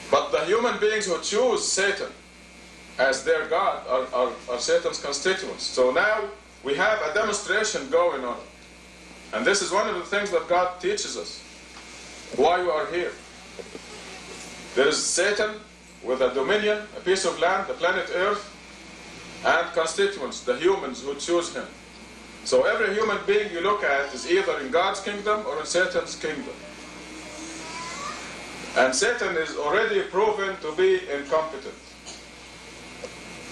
But the human beings who choose Satan as their God are Satan's constituents. So now we have a demonstration going on. And this is one of the things that God teaches us, why we are here. There is Satan with a dominion, a piece of land, the planet Earth, and constituents, the humans who choose him. So every human being you look at is either in God's kingdom or in Satan's kingdom. And Satan is already proven to be incompetent.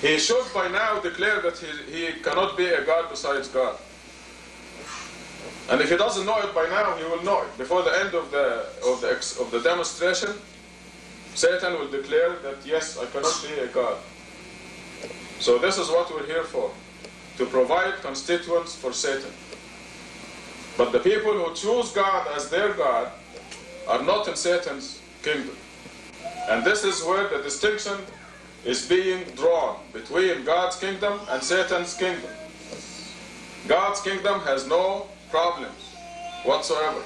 He should by now declare that he cannot be a God besides God. And if he doesn't know it by now, he will know it. Before the end of the demonstration, Satan will declare that, yes, I cannot be a God. So this is what we're here for, to provide constituents for Satan. But the people who choose God as their God are not in Satan's kingdom. And this is where the distinction is being drawn between God's kingdom and Satan's kingdom. God's kingdom has no problems whatsoever.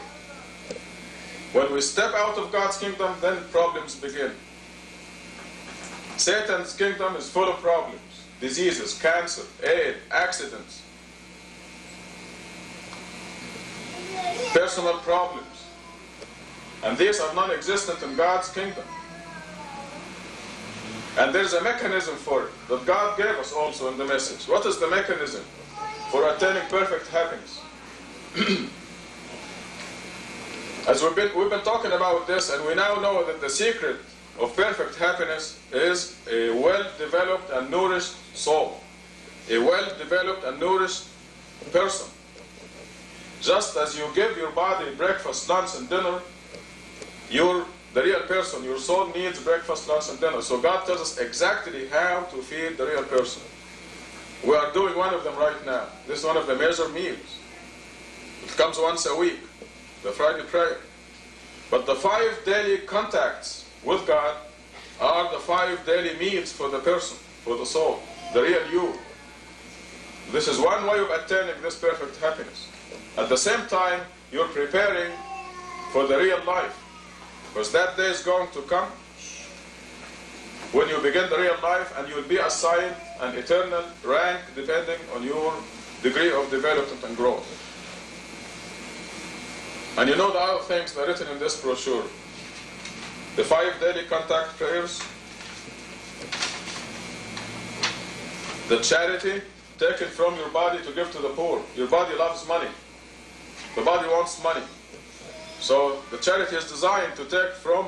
When we step out of God's kingdom, then problems begin. Satan's kingdom is full of problems. Diseases, cancer, AIDS, accidents, personal problems. And these are non-existent in God's kingdom. And there's a mechanism for it that God gave us also in the message. What is the mechanism for attaining perfect happiness? As we've been talking about this, and we now know that the secret of perfect happiness is a well-developed and nourished soul, a well-developed and nourished person. Just as you give your body breakfast, lunch, and dinner, the real person, your soul, needs breakfast, lunch, and dinner. So God tells us exactly how to feed the real person. We are doing one of them right now. This is one of the major meals. It comes once a week, the Friday prayer. But the 5 daily contacts with God are the 5 daily meals for the person, for the soul, the real you. This is one way of attaining this perfect happiness. At the same time, you're preparing for the real life. Because that day is going to come when you begin the real life, and you will be assigned an eternal rank depending on your degree of development and growth. And you know the other things that are written in this brochure. The 5 daily contact prayers, the charity taken from your body to give to the poor. Your body loves money. The body wants money. So the charity is designed to take from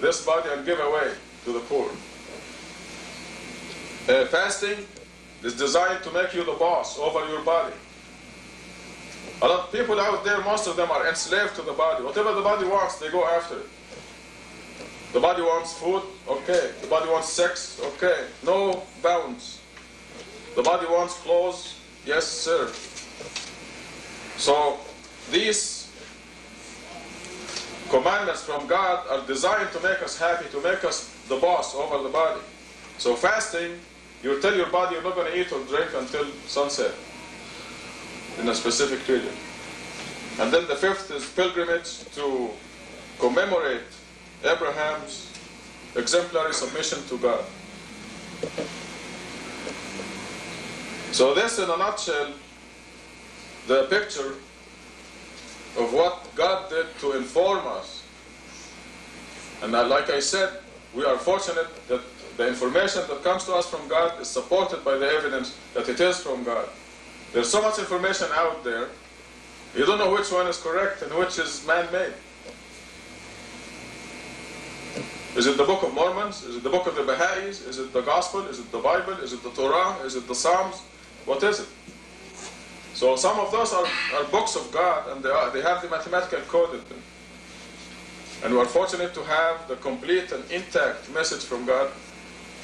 this body and give away to the poor. Fasting is designed to make you the boss over your body. A lot of people out there, most of them are enslaved to the body. Whatever the body wants, they go after it. The body wants food, okay. The body wants sex, okay. No bounds. The body wants clothes, yes sir. So these commandments from God are designed to make us happy, to make us the boss over the body. So fasting, you tell your body you're not going to eat or drink until sunset in a specific period. And then the 5th is pilgrimage to commemorate Abraham's exemplary submission to God. So this, in a nutshell, the picture of what God did to inform us. And like I said, we are fortunate that the information that comes to us from God is supported by the evidence that it is from God. There's so much information out there, you don't know which one is correct and which is man-made. Is it the Book of Mormons? Is it the Book of the Baha'is? Is it the Gospel? Is it the Bible? Is it the Torah? Is it the Psalms? What is it? So some of those are books of God, and they have the mathematical code in them. And we are fortunate to have the complete and intact message from God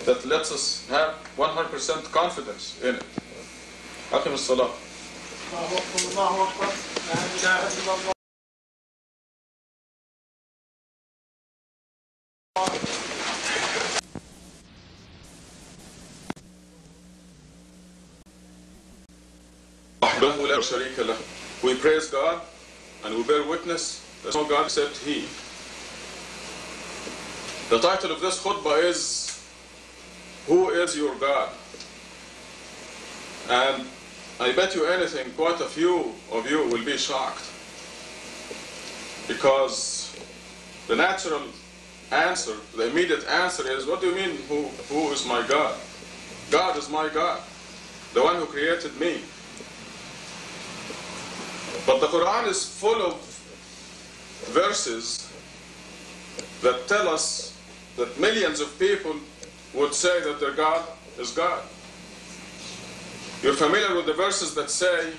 that lets us have 100% confidence in it. أقم الصلاة. الله أكبر. لا إله إلا الله. وحده لا شريك له. We praise God and we bear witness there's no God except He. The title of this khutbah is, Who is Your God? And I bet you anything, quite a few of you will be shocked. Because the natural answer, the immediate answer is, what do you mean, who is my God? God is my God, the one who created me. But the Quran is full of verses that tell us that millions of people would say that their God is God. You're familiar with the verses that say,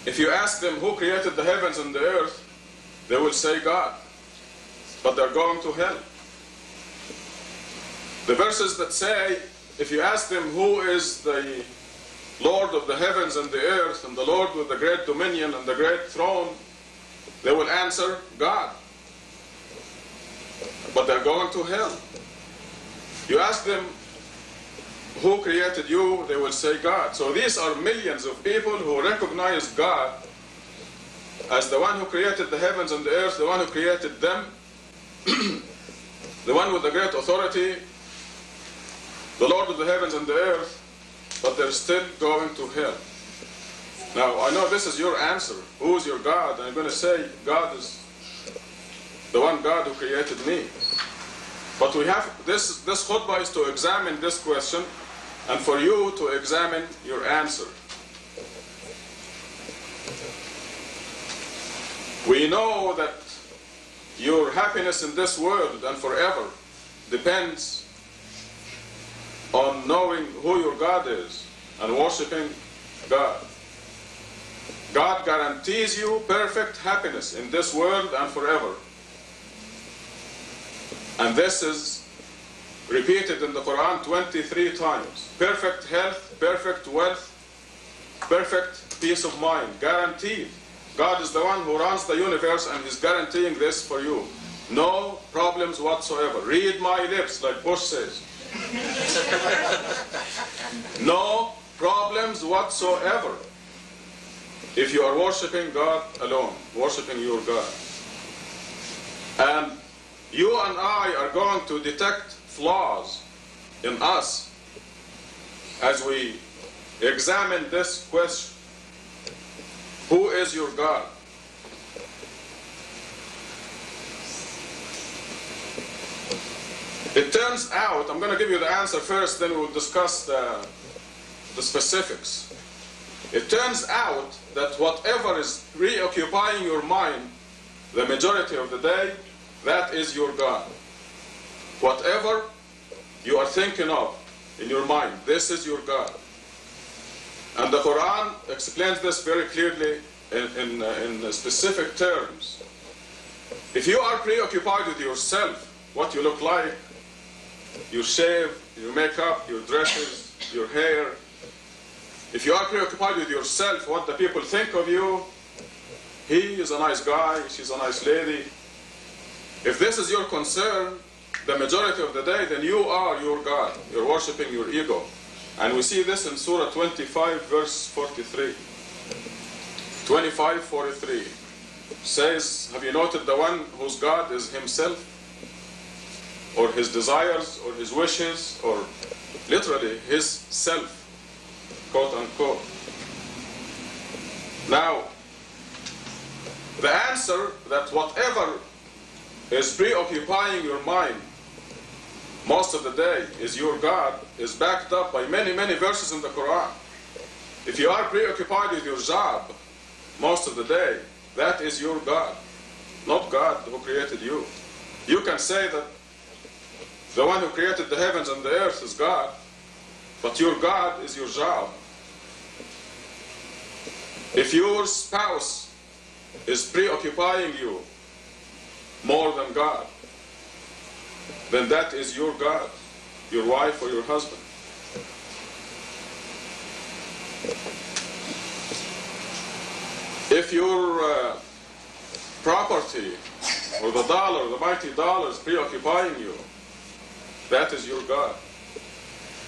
if you ask them who created the heavens and the earth, they will say God, but they're going to hell. The verses that say, if you ask them who is the Lord of the heavens and the earth, and the Lord with the great dominion and the great throne, they will answer God, but they're going to hell. You ask them who created you, they will say God. So these are millions of people who recognize God as the one who created the heavens and the earth, the one who created them, the one with the great authority, the Lord of the heavens and the earth, but they're still going to hell. Now, I know this is your answer. Who is your God? And I'm going to say, God is the one God who created me. But we have, this khutbah is to examine this question, and for you to examine your answer. We know that your happiness in this world and forever depends on knowing who your God is and worshiping God. God guarantees you perfect happiness in this world and forever. And this is repeated in the Quran 23 times. Perfect health, perfect wealth, perfect peace of mind, guaranteed. God is the one who runs the universe and is guaranteeing this for you. No problems whatsoever. Read my lips, like Kush says. No problems whatsoever if you are worshiping God alone, worshiping your God. And you and I are going to detect flaws in us as we examine this question. Who is your God? It turns out, I'm going to give you the answer first, then we'll discuss the specifics. It turns out that whatever is preoccupying your mind the majority of the day, that is your God. Whatever you are thinking of in your mind, this is your God. And the Quran explains this very clearly in specific terms. If you are preoccupied with yourself, what you look like, your shave, your makeup, your dresses, your hair, if you are preoccupied with yourself, what the people think of you, he is a nice guy, she's a nice lady. If this is your concern, the majority of the day, then you are your God. You're worshiping your ego. And we see this in Surah 25, verse 43. 25:43 says, have you noted the one whose God is himself? Or his desires, or his wishes, or literally his self, quote unquote. Now, the answer that whatever is preoccupying your mind most of the day is your God is backed up by many, many verses in the Quran. If you are preoccupied with your job most of the day, that is your God, not God who created you. You can say that the one who created the heavens and the earth is God, but your God is your job. If your spouse is preoccupying you more than God, then that is your God, your wife or your husband. If your property or the dollar, the mighty dollar is preoccupying you, that is your God.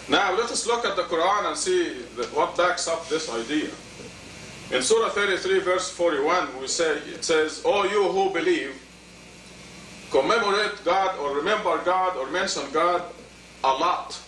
Now let us look at the Quran and see what backs up this idea. In Surah 33 verse 41 it says, O you who believe, commemorate God or remember God or mention God a lot.